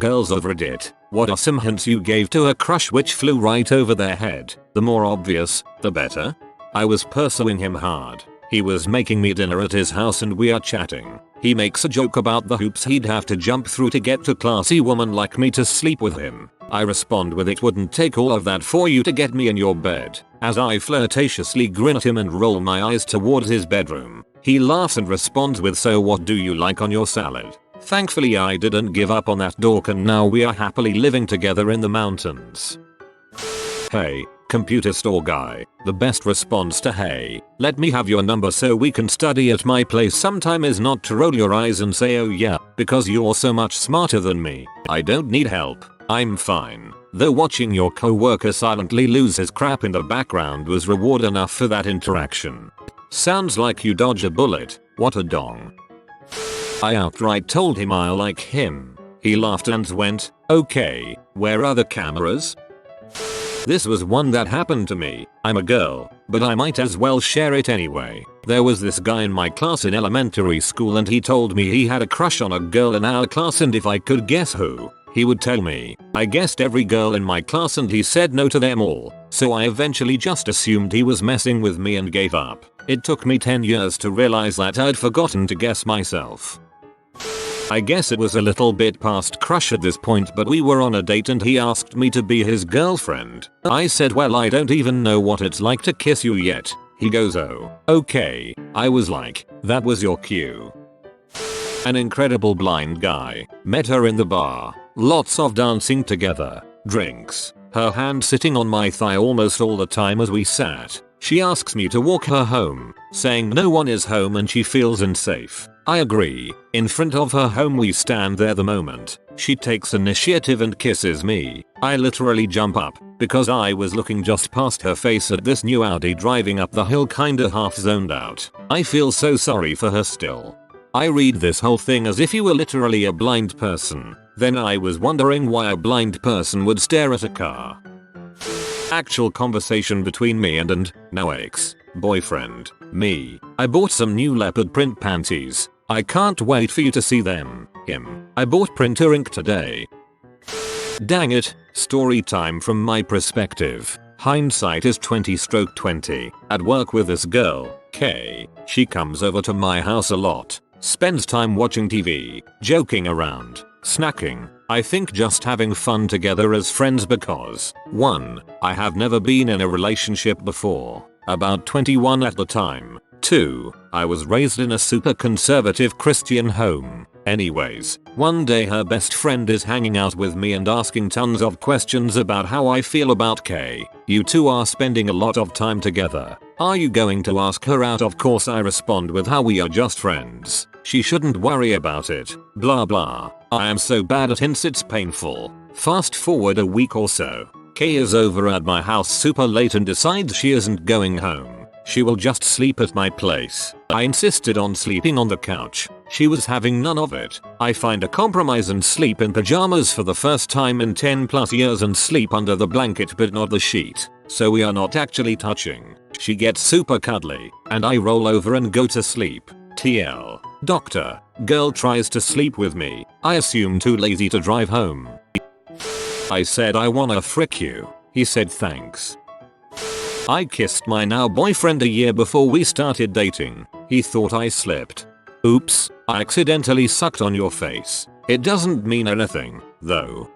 girls of Reddit, what are some hints you gave to a crush which flew right over their head? The more obvious, the better. I was pursuing him hard. He was making me dinner at his house and we are chatting. He makes a joke about the hoops he'd have to jump through to get a classy woman like me to sleep with him. I respond with, it wouldn't take all of that for you to get me in your bed, as I flirtatiously grin at him and roll my eyes towards his bedroom. He laughs and responds with, so what do you like on your salad? Thankfully I didn't give up on that dork and now we are happily living together in the mountains. Hey, computer store guy. The best response to hey, let me have your number so we can study at my place sometime is not to roll your eyes and say oh yeah, because you're so much smarter than me. I don't need help. I'm fine. Though watching your coworker silently lose his crap in the background was reward enough for that interaction. Sounds like you dodge a bullet. What a dong. I outright told him I like him. He laughed and went, okay, where are the cameras? This was one that happened to me. I'm a girl, but I might as well share it anyway. There was this guy in my class in elementary school and he told me he had a crush on a girl in our class and if I could guess who, he would tell me. I guessed every girl in my class and he said no to them all, so I eventually just assumed he was messing with me and gave up. It took me 10 years to realize that I'd forgotten to guess myself. I guess it was a little bit past crush at this point, but we were on a date and he asked me to be his girlfriend. I said, well, I don't even know what it's like to kiss you yet. He goes, oh, okay. I was like, that was your cue. An incredible blind guy. Met her in the bar. Lots of dancing together. Drinks. Her hand sitting on my thigh almost all the time as we sat. She asks me to walk her home, saying no one is home and she feels unsafe. I agree. In front of her home we stand there the moment she takes initiative and kisses me. I literally jump up, because I was looking just past her face at this new Audi driving up the hill kinda half zoned out. I feel so sorry for her still. I read this whole thing as if you were literally a blind person. Then I was wondering why a blind person would stare at a car. Actual conversation between me and now ex-boyfriend. Me. I bought some new leopard print panties. I can't wait for you to see them. Him. I bought printer ink today. Dang it. Story time from my perspective. Hindsight is 20/20. At work with this girl, Kay. She comes over to my house a lot. Spends time watching TV, joking around, snacking. I think just having fun together as friends because 1. I have never been in a relationship before. About 21 at the time. 2. I was raised in a super conservative Christian home. Anyways, one day her best friend is hanging out with me and asking tons of questions about how I feel about Kay. You two are spending a lot of time together. Are you going to ask her out? Of course I respond with how we are just friends. She shouldn't worry about it. Blah blah. I am so bad at hints it's painful. Fast forward a week or so. Kay is over at my house super late and decides she isn't going home. She will just sleep at my place. I insisted on sleeping on the couch. She was having none of it. I find a compromise and sleep in pajamas for the first time in 10+ years and sleep under the blanket but not the sheet. So we are not actually touching. She gets super cuddly, and I roll over and go to sleep. TL. Doctor. Girl tries to sleep with me. I assume too lazy to drive home. I said I wanna frick you. He said thanks. I kissed my now boyfriend a year before we started dating. He thought I slipped. Oops, I accidentally sucked on your face. It doesn't mean anything, though.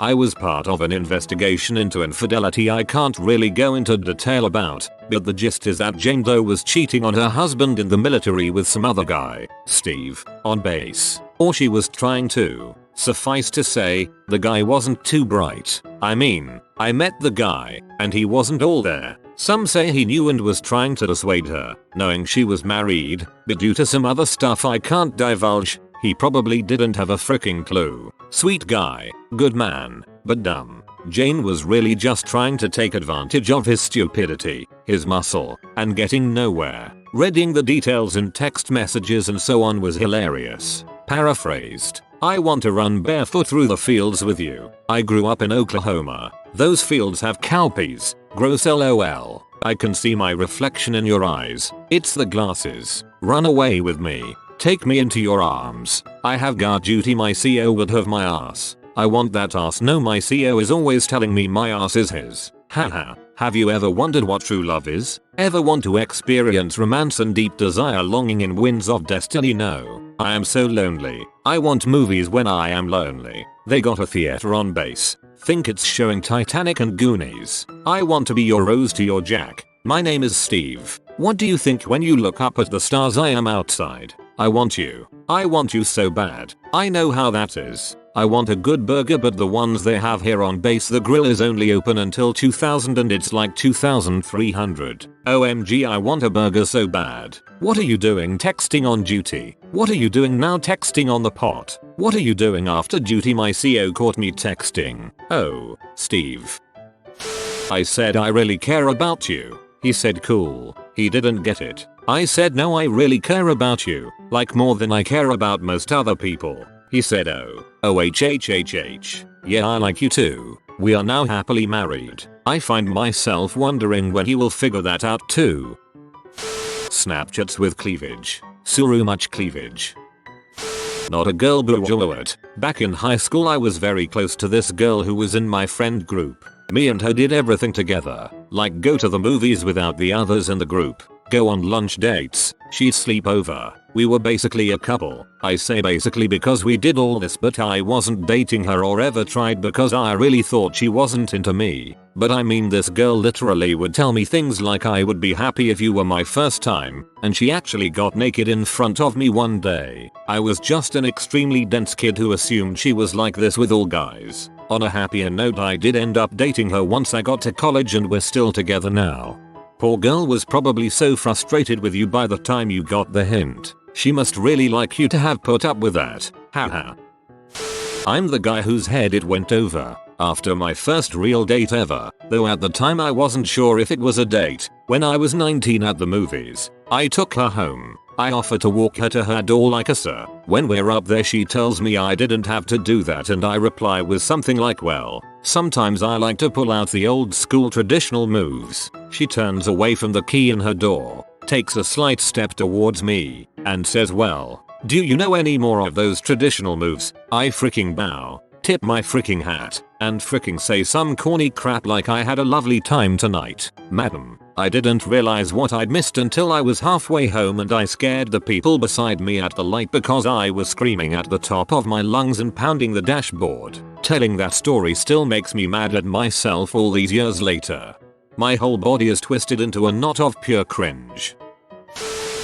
I was part of an investigation into infidelity I can't really go into detail about, but the gist is that Jane Doe was cheating on her husband in the military with some other guy, Steve, on base. Or she was trying to. Suffice to say, the guy wasn't too bright. I mean, I met the guy, and he wasn't all there. Some say he knew and was trying to dissuade her, knowing she was married, but due to some other stuff I can't divulge, he probably didn't have a freaking clue. Sweet guy, good man, but dumb. Jane was really just trying to take advantage of his stupidity, his muscle, and getting nowhere. Reading the details in text messages and so on was hilarious. Paraphrased. I want to run barefoot through the fields with you. I grew up in Oklahoma. Those fields have cowpeas. Gross LOL. I can see my reflection in your eyes. It's the glasses. Run away with me. Take me into your arms. I have guard duty, my CO would have my ass. I want that ass. No, my CO is always telling me my ass is his. Haha. Have you ever wondered what true love is? Ever want to experience romance and deep desire longing in winds of destiny? No. I am so lonely. I want movies when I am lonely. They got a theater on base. Think it's showing Titanic and Goonies. I want to be your Rose to your Jack. My name is Steve. What do you think when you look up at the stars? I am outside. I want you. I want you so bad. I know how that is. I want a good burger, but the ones they have here on base, the grill is only open until 2000 and it's like 2300. OMG, I want a burger so bad. What are you doing texting on duty? What are you doing now texting on the pot? What are you doing after duty? My CO caught me texting. Oh, Steve. I said I really care about you. He said cool. He didn't get it. I said no, I really care about you. Like more than I care about most other people. He said OHHHH. Yeah, I like you too. We are now happily married. I find myself wondering when he will figure that out too. Snapchats with cleavage. So much cleavage. Not a girl but back in high school I was very close to this girl who was in my friend group. Me and her did everything together. Like go to the movies without the others in the group. Go on lunch dates. She'd sleep over. We were basically a couple. I say basically because we did all this, but I wasn't dating her or ever tried because I really thought she wasn't into me. But I mean, this girl literally would tell me things like I would be happy if you were my first time, and she actually got naked in front of me one day. I was just an extremely dense kid who assumed she was like this with all guys. On a happier note, I did end up dating her once I got to college and we're still together now. Poor girl was probably so frustrated with you by the time you got the hint. She must really like you to have put up with that. Haha. I'm the guy whose head it went over after my first real date ever, though at the time I wasn't sure if it was a date. When I was 19 at the movies, I took her home. I offered to walk her to her door like a sir. When we're up there she tells me I didn't have to do that, and I reply with something like, well, sometimes I like to pull out the old school traditional moves. She turns away from the key in her door, takes a slight step towards me, and says, well, do you know any more of those traditional moves? I freaking bow, tip my freaking hat, and freaking say some corny crap like I had a lovely time tonight, madam. I didn't realize what I'd missed until I was halfway home and I scared the people beside me at the light because I was screaming at the top of my lungs and pounding the dashboard. Telling that story still makes me mad at myself all these years later. My whole body is twisted into a knot of pure cringe.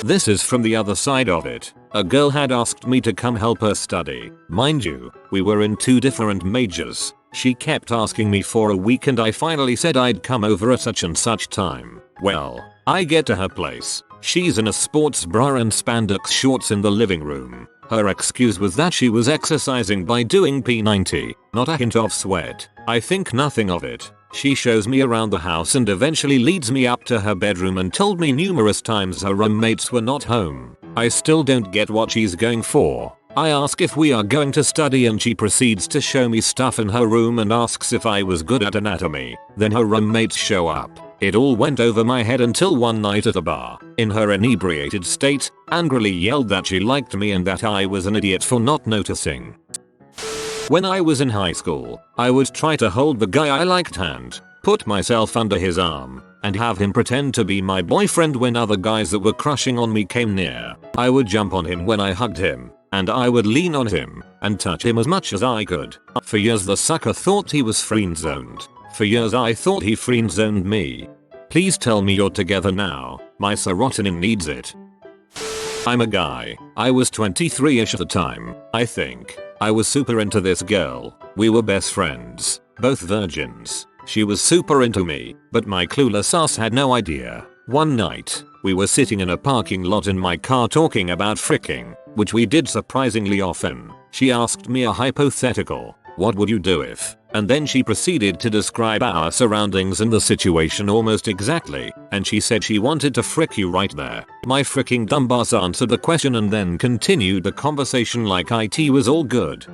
This is from the other side of it. A girl had asked me to come help her study. Mind you, we were in 2 different majors. She kept asking me for a week and I finally said I'd come over at such and such time. Well, I get to her place. She's in a sports bra and spandex shorts in the living room. Her excuse was that she was exercising by doing P90, not a hint of sweat. I think nothing of it. She shows me around the house and eventually leads me up to her bedroom and told me numerous times her roommates were not home. I still don't get what she's going for. I ask if we are going to study and she proceeds to show me stuff in her room and asks if I was good at anatomy. Then her roommates show up. It all went over my head until one night at a bar, in her inebriated state, angrily yelled that she liked me and that I was an idiot for not noticing. When I was in high school, I would try to hold the guy I liked hand, put myself under his arm, and have him pretend to be my boyfriend when other guys that were crushing on me came near. I would jump on him when I hugged him, and I would lean on him and touch him as much as I could. For years the sucker thought he was friend-zoned. For years I thought he friend-zoned me. Please tell me you're together now. My serotonin needs it. I'm a guy. I was 23ish at the time, I think. I was super into this girl. We were best friends, both virgins. She was super into me, but my clueless ass had no idea. One night, we were sitting in a parking lot in my car talking about fricking, which we did surprisingly often. She asked me a hypothetical, what would you do if? And then she proceeded to describe our surroundings and the situation almost exactly, and she said she wanted to frick you right there. My fricking dumbass answered the question and then continued the conversation like IT was all good.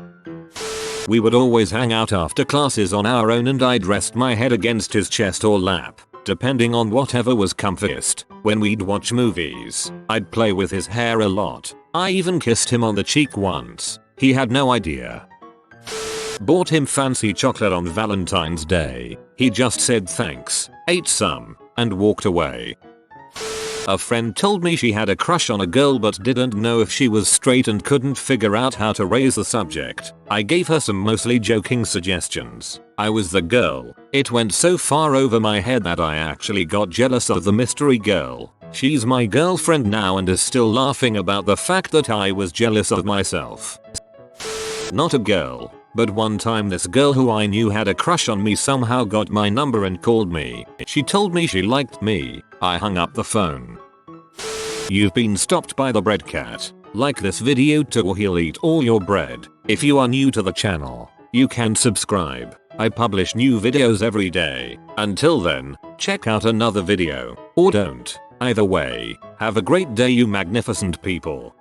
We would always hang out after classes on our own and I'd rest my head against his chest or lap, depending on whatever was comfiest. When we'd watch movies, I'd play with his hair a lot. I even kissed him on the cheek once. He had no idea. Bought him fancy chocolate on Valentine's Day. He just said thanks, ate some, and walked away. A friend told me she had a crush on a girl but didn't know if she was straight and couldn't figure out how to raise the subject. I gave her some mostly joking suggestions. I was the girl. It went so far over my head that I actually got jealous of the mystery girl. She's my girlfriend now and is still laughing about the fact that I was jealous of myself. Not a girl, but one time this girl who I knew had a crush on me somehow got my number and called me. She told me she liked me. I hung up the phone. You've been stopped by the bread cat. Like this video too or he'll eat all your bread. If you are new to the channel, you can subscribe. I publish new videos every day. Until then, check out another video. Or don't. Either way, have a great day you magnificent people.